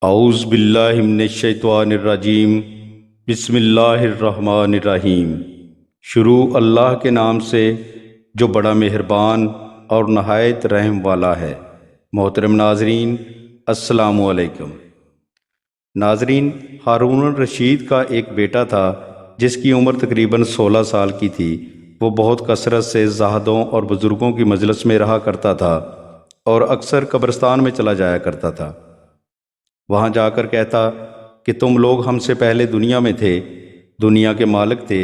اعوذ باللہ من الشیطان الرجیم بسم اللہ الرحمن الرحیم۔ شروع اللہ کے نام سے جو بڑا مہربان اور نہایت رحم والا ہے۔ محترم ناظرین، السلام علیکم۔ ناظرین، ہارون الرشید کا ایک بیٹا تھا جس کی عمر تقریباً 16 سال کی تھی۔ وہ بہت کثرت سے زاہدوں اور بزرگوں کی مجلس میں رہا کرتا تھا اور اکثر قبرستان میں چلا جایا کرتا تھا۔ وہاں جا کر کہتا کہ تم لوگ ہم سے پہلے دنیا میں تھے، دنیا کے مالک تھے،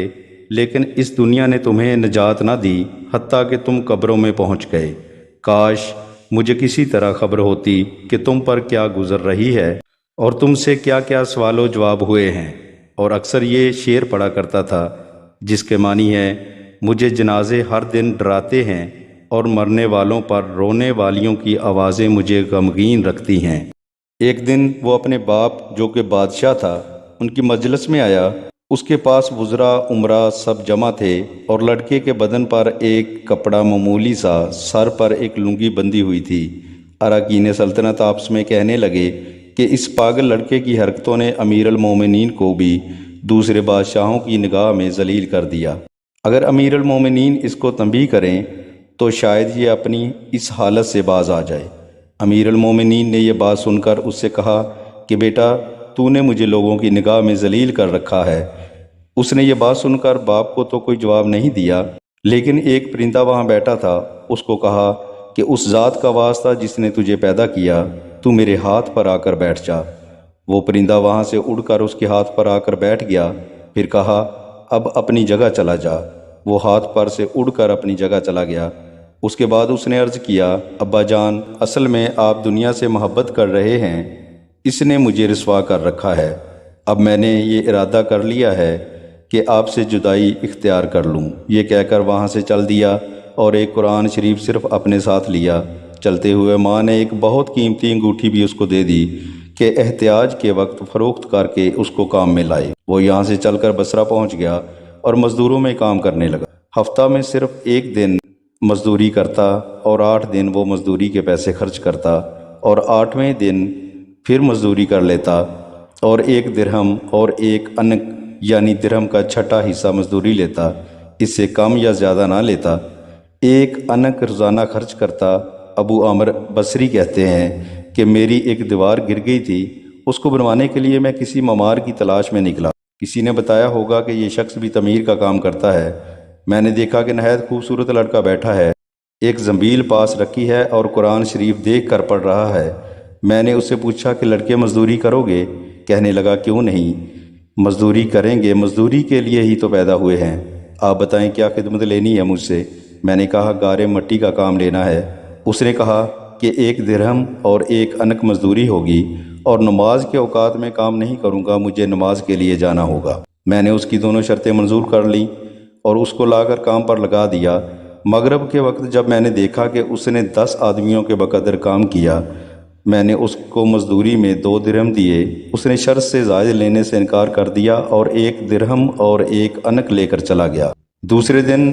لیکن اس دنیا نے تمہیں نجات نہ دی حتیٰ کہ تم قبروں میں پہنچ گئے۔ کاش مجھے کسی طرح خبر ہوتی کہ تم پر کیا گزر رہی ہے اور تم سے کیا کیا سوال و جواب ہوئے ہیں۔ اور اکثر یہ شعر پڑھا کرتا تھا جس کے معنی ہے، مجھے جنازے ہر دن ڈراتے ہیں اور مرنے والوں پر رونے والیوں کی آوازیں مجھے غمگین رکھتی ہیں۔ ایک دن وہ اپنے باپ جو کہ بادشاہ تھا ان کی مجلس میں آیا۔ اس کے پاس وزراء عمراء سب جمع تھے اور لڑکے کے بدن پر ایک کپڑا معمولی سا، سر پر ایک لنگی بندھی ہوئی تھی۔ اراکین سلطنت آپس میں کہنے لگے کہ اس پاگل لڑکے کی حرکتوں نے امیر المومنین کو بھی دوسرے بادشاہوں کی نگاہ میں ذلیل کر دیا۔ اگر امیر المومنین اس کو تنبیہ کریں تو شاید یہ اپنی اس حالت سے باز آ جائے۔ امیر المومنین نے یہ بات سن کر اس سے کہا کہ بیٹا، تو نے مجھے لوگوں کی نگاہ میں ذلیل کر رکھا ہے۔ اس نے یہ بات سن کر باپ کو تو کوئی جواب نہیں دیا، لیکن ایک پرندہ وہاں بیٹھا تھا، اس کو کہا کہ اس ذات کا واسطہ جس نے تجھے پیدا کیا، تو میرے ہاتھ پر آ کر بیٹھ جا۔ وہ پرندہ وہاں سے اڑ کر اس کے ہاتھ پر آ کر بیٹھ گیا، پھر کہا اب اپنی جگہ چلا جا۔ وہ ہاتھ پر سے اڑ کر اپنی جگہ چلا گیا۔ اس کے بعد اس نے عرض کیا، ابا جان، اصل میں آپ دنیا سے محبت کر رہے ہیں، اس نے مجھے رسوا کر رکھا ہے۔ اب میں نے یہ ارادہ کر لیا ہے کہ آپ سے جدائی اختیار کر لوں۔ یہ کہہ کر وہاں سے چل دیا اور ایک قرآن شریف صرف اپنے ساتھ لیا۔ چلتے ہوئے ماں نے ایک بہت قیمتی انگوٹھی بھی اس کو دے دی کہ احتیاج کے وقت فروخت کر کے اس کو کام میں لائے۔ وہ یہاں سے چل کر بصرہ پہنچ گیا اور مزدوروں میں کام کرنے لگا۔ ہفتہ میں صرف ایک دن مزدوری کرتا اور 8 دن وہ مزدوری کے پیسے خرچ کرتا اور 8ویں دن پھر مزدوری کر لیتا اور 1 درہم اور 1 انک یعنی درہم کا چھٹا حصہ مزدوری لیتا، اس سے کم یا زیادہ نہ لیتا۔ 1 انک روزانہ خرچ کرتا۔ ابو عامر بصری کہتے ہیں کہ میری ایک دیوار گر گئی تھی، اس کو بنوانے کے لیے میں کسی معمار کی تلاش میں نکلا۔ کسی نے بتایا ہوگا کہ یہ شخص بھی تعمیر کا کام کرتا ہے۔ میں نے دیکھا کہ نہایت خوبصورت لڑکا بیٹھا ہے، ایک زنبیل پاس رکھی ہے اور قرآن شریف دیکھ کر پڑھ رہا ہے۔ میں نے اس سے پوچھا کہ لڑکے مزدوری کرو گے؟ کہنے لگا کیوں نہیں، مزدوری کریں گے، مزدوری کے لیے ہی تو پیدا ہوئے ہیں۔ آپ بتائیں کیا خدمت لینی ہے مجھ سے؟ میں نے کہا گارے مٹی کا کام لینا ہے۔ اس نے کہا کہ 1 درہم اور 1 انک مزدوری ہوگی اور نماز کے اوقات میں کام نہیں کروں گا، مجھے نماز کے لیے جانا ہوگا۔ میں نے اس کی دونوں شرطیں منظور کر لیں اور اس کو لا کر کام پر لگا دیا۔ مغرب کے وقت جب میں نے دیکھا کہ اس نے 10 آدمیوں کے بقدر کام کیا، میں نے اس کو مزدوری میں 2 درہم دیے۔ اس نے شرط سے زائد لینے سے انکار کر دیا اور 1 درہم اور 1 انک لے کر چلا گیا۔ دوسرے دن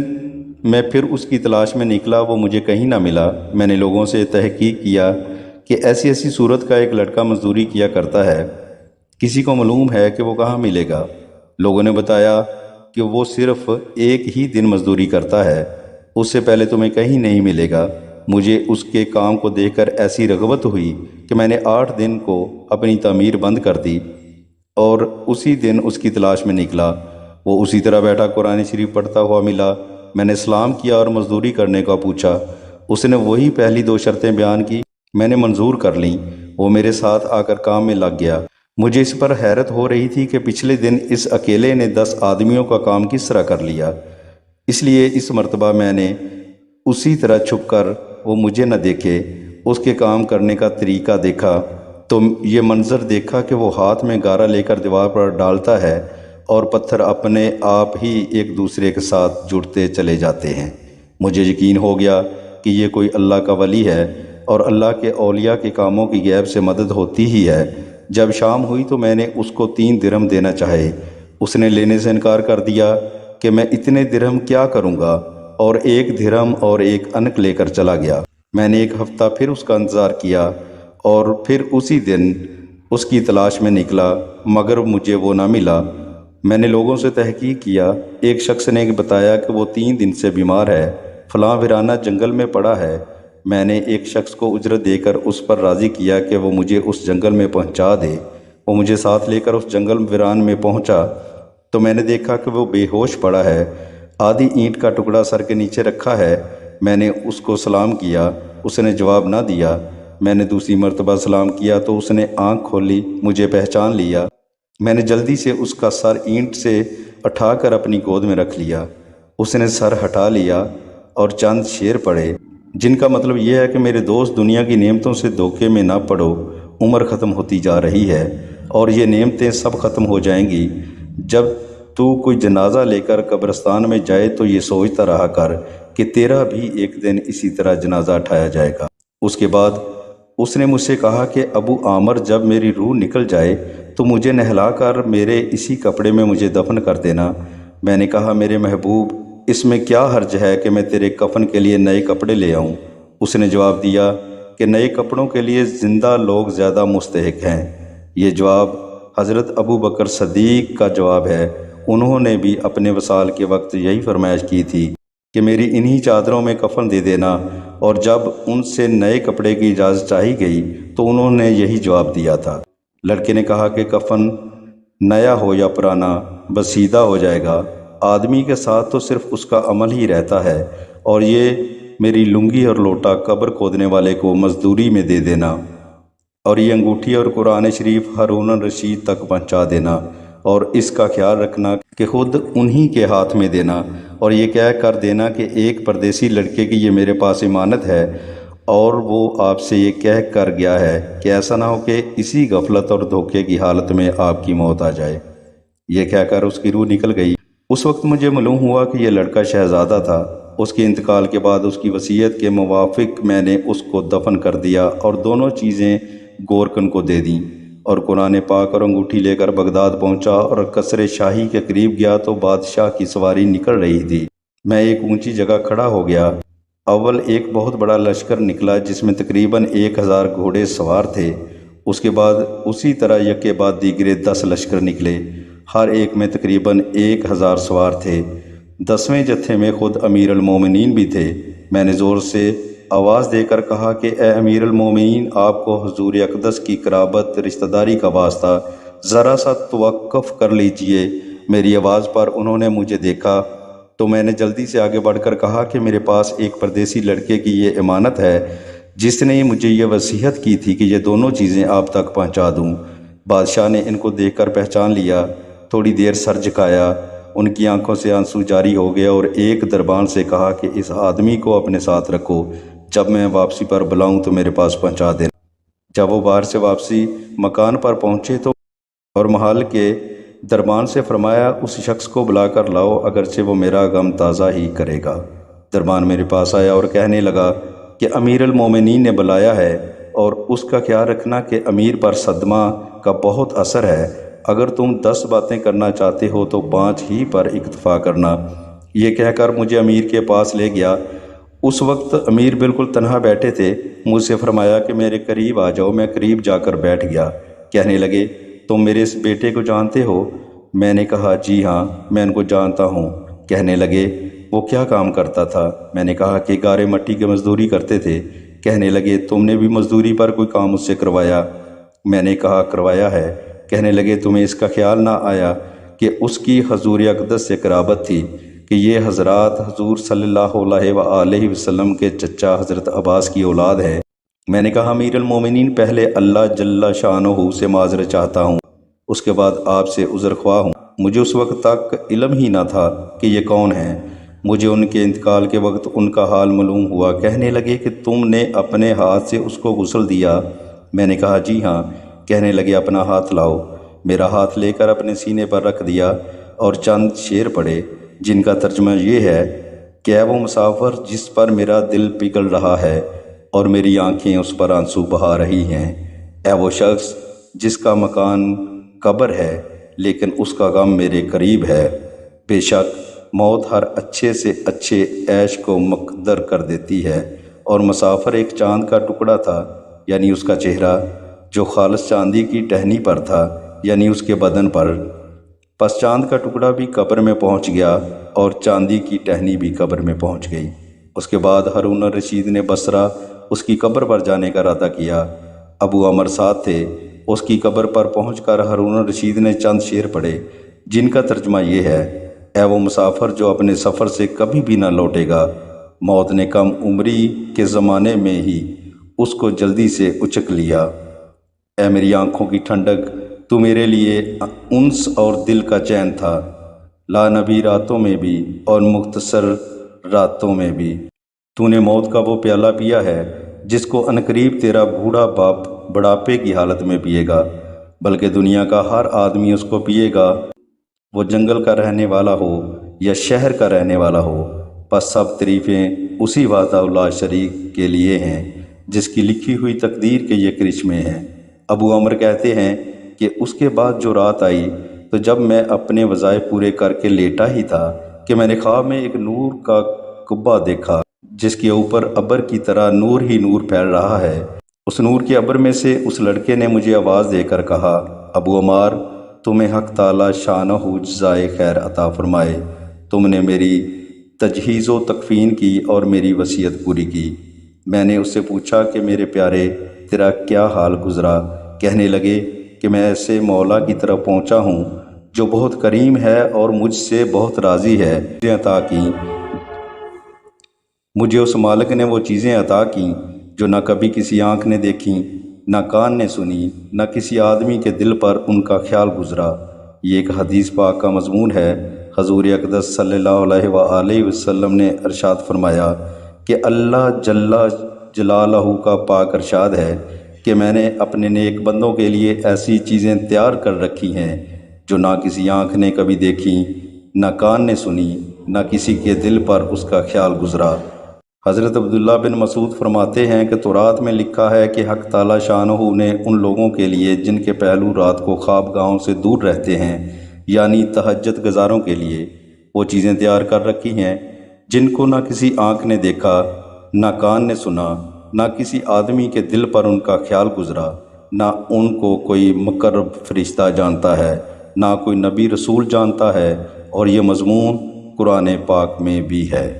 میں پھر اس کی تلاش میں نکلا، وہ مجھے کہیں نہ ملا۔ میں نے لوگوں سے تحقیق کیا کہ ایسی ایسی صورت کا ایک لڑکا مزدوری کیا کرتا ہے، کسی کو معلوم ہے کہ وہ کہاں ملے گا؟ لوگوں نے بتایا کہ وہ صرف 1 ہی دن مزدوری کرتا ہے، اس سے پہلے تمہیں کہیں نہیں ملے گا۔ مجھے اس کے کام کو دیکھ کر ایسی رغبت ہوئی کہ میں نے 8 دن کو اپنی تعمیر بند کر دی اور اسی دن اس کی تلاش میں نکلا۔ وہ اسی طرح بیٹھا قرآن شریف پڑھتا ہوا ملا۔ میں نے سلام کیا اور مزدوری کرنے کا پوچھا۔ اس نے وہی پہلی 2 شرطیں بیان کی، میں نے منظور کر لیں۔ وہ میرے ساتھ آ کر کام میں لگ گیا۔ مجھے اس پر حیرت ہو رہی تھی کہ پچھلے دن اس اکیلے نے 10 آدمیوں کا کام کس طرح کر لیا۔ اس لیے اس مرتبہ میں نے اسی طرح چھپ کر وہ مجھے نہ دیکھے اس کے کام کرنے کا طریقہ دیکھا تو یہ منظر دیکھا کہ وہ ہاتھ میں گارا لے کر دیوار پر ڈالتا ہے اور پتھر اپنے آپ ہی ایک دوسرے کے ساتھ جڑتے چلے جاتے ہیں۔ مجھے یقین ہو گیا کہ یہ کوئی اللہ کا ولی ہے اور اللہ کے اولیاء کے کاموں کی غیب سے مدد ہوتی ہی ہے۔ جب شام ہوئی تو میں نے اس کو 3 درہم دینا چاہے، اس نے لینے سے انکار کر دیا کہ میں اتنے درہم کیا کروں گا، اور 1 درہم اور 1 انک لے کر چلا گیا۔ میں نے 1 ہفتہ پھر اس کا انتظار کیا اور پھر اسی دن اس کی تلاش میں نکلا مگر مجھے وہ نہ ملا۔ میں نے لوگوں سے تحقیق کیا، ایک شخص نے بتایا کہ وہ 3 دن سے بیمار ہے، فلاں ویرانہ جنگل میں پڑا ہے۔ میں نے ایک شخص کو اجرت دے کر اس پر راضی کیا کہ وہ مجھے اس جنگل میں پہنچا دے۔ وہ مجھے ساتھ لے کر اس جنگل ویران میں پہنچا تو میں نے دیکھا کہ وہ بے ہوش پڑا ہے، آدھی اینٹ کا ٹکڑا سر کے نیچے رکھا ہے۔ میں نے اس کو سلام کیا، اس نے جواب نہ دیا۔ میں نے دوسری مرتبہ سلام کیا تو اس نے آنکھ کھولی، مجھے پہچان لیا۔ میں نے جلدی سے اس کا سر اینٹ سے اٹھا کر اپنی گود میں رکھ لیا۔ اس نے سر ہٹا لیا اور چند شعر پڑھے، جن کا مطلب یہ ہے کہ میرے دوست، دنیا کی نعمتوں سے دھوکے میں نہ پڑو، عمر ختم ہوتی جا رہی ہے اور یہ نعمتیں سب ختم ہو جائیں گی۔ جب تو کوئی جنازہ لے کر قبرستان میں جائے تو یہ سوچتا رہا کر کہ تیرا بھی ایک دن اسی طرح جنازہ اٹھایا جائے گا۔ اس کے بعد اس نے مجھ سے کہا کہ ابو عامر، جب میری روح نکل جائے تو مجھے نہلا کر میرے اسی کپڑے میں مجھے دفن کر دینا۔ میں نے کہا، میرے محبوب، اس میں کیا حرج ہے کہ میں تیرے کفن کے لیے نئے کپڑے لے آؤں؟ اس نے جواب دیا کہ نئے کپڑوں کے لیے زندہ لوگ زیادہ مستحق ہیں۔ یہ جواب حضرت ابو بکر صدیق کا جواب ہے۔ انہوں نے بھی اپنے وصال کے وقت یہی فرمائش کی تھی کہ میری انہی چادروں میں کفن دے دینا، اور جب ان سے نئے کپڑے کی اجازت چاہی گئی تو انہوں نے یہی جواب دیا تھا۔ لڑکے نے کہا کہ کفن نیا ہو یا پرانا بس سیدھا ہو جائے گا، آدمی کے ساتھ تو صرف اس کا عمل ہی رہتا ہے، اور یہ میری لنگی اور لوٹا قبر کھودنے والے کو مزدوری میں دے دینا، اور یہ انگوٹھی اور قرآن شریف ہارون الرشید تک پہنچا دینا، اور اس کا خیال رکھنا کہ خود انہی کے ہاتھ میں دینا، اور یہ کہہ کر دینا کہ ایک پردیسی لڑکے کی یہ میرے پاس امانت ہے، اور وہ آپ سے یہ کہہ کر گیا ہے کہ ایسا نہ ہو کہ اسی غفلت اور دھوکے کی حالت میں آپ کی موت آ جائے۔ یہ کہہ کر اس کی روح نکل گئی۔ اس وقت مجھے معلوم ہوا کہ یہ لڑکا شہزادہ تھا۔ اس کے انتقال کے بعد اس کی وصیت کے موافق میں نے اس کو دفن کر دیا اور دونوں چیزیں گورکن کو دے دیں، اور قرآن پاک اور انگوٹھی لے کر بغداد پہنچا اور قصر شاہی کے قریب گیا تو بادشاہ کی سواری نکل رہی تھی۔ میں ایک اونچی جگہ کھڑا ہو گیا۔ اول ایک بہت بڑا لشکر نکلا جس میں تقریباً 1000 گھوڑے سوار تھے۔ اس کے بعد اسی طرح یکے بعد دیگرے 10 لشکر نکلے، ہر ایک میں تقریباً 1000 سوار تھے۔ 10ویں جتھے میں خود امیر المومنین بھی تھے۔ میں نے زور سے آواز دے کر کہا کہ اے امیر المومنین، آپ کو حضور اقدس کی قرابت رشتہ داری کا واسطہ ذرا سا توقف کر لیجئے۔ میری آواز پر انہوں نے مجھے دیکھا تو میں نے جلدی سے آگے بڑھ کر کہا کہ میرے پاس ایک پردیسی لڑکے کی یہ امانت ہے جس نے مجھے یہ وصیت کی تھی کہ یہ دونوں چیزیں آپ تک پہنچا دوں۔ بادشاہ نے ان کو دیکھ کر پہچان لیا، تھوڑی دیر سر جھکایا، ان کی آنکھوں سے آنسو جاری ہو گیا، اور ایک دربان سے کہا کہ اس آدمی کو اپنے ساتھ رکھو، جب میں واپسی پر بلاؤں تو میرے پاس پہنچا دینا۔ جب وہ باہر سے واپسی مکان پر پہنچے تو اور محل کے دربان سے فرمایا، اس شخص کو بلا کر لاؤ، اگرچہ وہ میرا غم تازہ ہی کرے گا۔ دربان میرے پاس آیا اور کہنے لگا کہ امیر المومنین نے بلایا ہے، اور اس کا خیال رکھنا کہ امیر پر صدمہ کا بہت اثر ہے۔ اگر تم 10 باتیں کرنا چاہتے ہو تو 5 ہی پر اکتفا کرنا۔ یہ کہہ کر مجھے امیر کے پاس لے گیا۔ اس وقت امیر بالکل تنہا بیٹھے تھے۔ مجھ سے فرمایا کہ میرے قریب آ جاؤ۔ میں قریب جا کر بیٹھ گیا۔ کہنے لگے، تم میرے اس بیٹے کو جانتے ہو؟ میں نے کہا، جی ہاں، میں ان کو جانتا ہوں۔ کہنے لگے، وہ کیا کام کرتا تھا؟ میں نے کہا کہ گارے مٹی کی مزدوری کرتے تھے۔ کہنے لگے، تم نے بھی مزدوری پر کوئی کام اس سے کروایا؟ میں نے کہا، کروایا ہے۔ کہنے لگے، تمہیں اس کا خیال نہ آیا کہ اس کی حضور اقدس سے قرابت تھی کہ یہ حضرات حضور صلی اللہ علیہ وآلہ وسلم کے چچا حضرت عباس کی اولاد ہے؟ میں نے کہا، امیر المومنین، پہلے اللہ جل شانہ سے معذرت چاہتا ہوں، اس کے بعد آپ سے عذر خواہ ہوں۔ مجھے اس وقت تک علم ہی نہ تھا کہ یہ کون ہیں۔ مجھے ان کے انتقال کے وقت ان کا حال معلوم ہوا۔ کہنے لگے کہ تم نے اپنے ہاتھ سے اس کو غسل دیا؟ میں نے کہا، جی ہاں۔ کہنے لگے، اپنا ہاتھ لاؤ۔ میرا ہاتھ لے کر اپنے سینے پر رکھ دیا اور چند شعر پڑھے جن کا ترجمہ یہ ہے کہ اے وہ مسافر جس پر میرا دل پگھل رہا ہے اور میری آنکھیں اس پر آنسو بہا رہی ہیں، اے وہ شخص جس کا مکان قبر ہے لیکن اس کا غم میرے قریب ہے، بے شک موت ہر اچھے سے اچھے عیش کو مقدر کر دیتی ہے، اور مسافر ایک چاند کا ٹکڑا تھا، یعنی اس کا چہرہ جو خالص چاندی کی ٹہنی پر تھا، یعنی اس کے بدن پر۔ پس چاند کا ٹکڑا بھی قبر میں پہنچ گیا اور چاندی کی ٹہنی بھی قبر میں پہنچ گئی۔ اس کے بعد ہارون الرشید نے بصرہ اس کی قبر پر جانے کا ارادہ کیا۔ ابو عمر ساتھ تھے۔ اس کی قبر پر پہنچ کر ہارون الرشید نے چند شعر پڑھے، جن کا ترجمہ یہ ہے: اے وہ مسافر جو اپنے سفر سے کبھی بھی نہ لوٹے گا، موت نے کم عمری کے زمانے میں ہی اس کو جلدی سے اچک لیا۔ اے میری آنکھوں کی ٹھنڈک، تو میرے لیے انس اور دل کا چین تھا، لا نبی راتوں میں بھی اور مختصر راتوں میں بھی۔ تو نے موت کا وہ پیالہ پیا ہے جس کو عنقریب تیرا بوڑھا باپ بڑھاپے کی حالت میں پیے گا، بلکہ دنیا کا ہر آدمی اس کو پیے گا، وہ جنگل کا رہنے والا ہو یا شہر کا رہنے والا ہو۔ پس سب تعریفیں اسی وحدہ لا شریک کے لیے ہیں جس کی لکھی ہوئی تقدیر کے یہ کرشمے ہیں۔ ابو عمر کہتے ہیں کہ اس کے بعد جو رات آئی تو جب میں اپنے وظائف پورے کر کے لیٹا ہی تھا کہ میں نے خواب میں ایک نور کا قبہ دیکھا جس کے اوپر ابر کی طرح نور ہی نور پھیل رہا ہے۔ اس نور کے ابر میں سے اس لڑکے نے مجھے آواز دے کر کہا: ابو عمار، تمہیں حق تعالی شانہ جزائے خیر عطا فرمائے، تم نے میری تجہیز و تکفین کی اور میری وصیت پوری کی۔ میں نے اس سے پوچھا کہ میرے پیارے، تیرا کیا حال گزرا؟ کہنے لگے کہ میں ایسے مولا کی طرف پہنچا ہوں جو بہت کریم ہے اور مجھ سے بہت راضی ہے۔ مجھے اس مالک نے وہ چیزیں عطا کیں جو نہ کبھی کسی آنکھ نے دیکھیں، نہ کان نے سنی، نہ کسی آدمی کے دل پر ان کا خیال گزرا۔ یہ ایک حدیث پاک کا مضمون ہے۔ حضور اقدس صلی اللہ علیہ وآلہ وسلم نے ارشاد فرمایا کہ اللہ جل جلالہ کا پاک ارشاد ہے کہ میں نے اپنے نیک بندوں کے لیے ایسی چیزیں تیار کر رکھی ہیں جو نہ کسی آنکھ نے کبھی دیکھی، نہ کان نے سنی، نہ کسی کے دل پر اس کا خیال گزرا۔ حضرت عبداللہ بن مسعود فرماتے ہیں کہ تورات میں لکھا ہے کہ حق تعالی شانہ نے ان لوگوں کے لیے جن کے پہلو رات کو خواب گاہوں سے دور رہتے ہیں، یعنی تہجد گزاروں کے لیے، وہ چیزیں تیار کر رکھی ہیں جن کو نہ کسی آنکھ نے دیکھا، نہ کان نے سنا، نہ کسی آدمی کے دل پر ان کا خیال گزرا، نہ ان کو کوئی مقرب فرشتہ جانتا ہے، نہ کوئی نبی رسول جانتا ہے، اور یہ مضمون قرآن پاک میں بھی ہے۔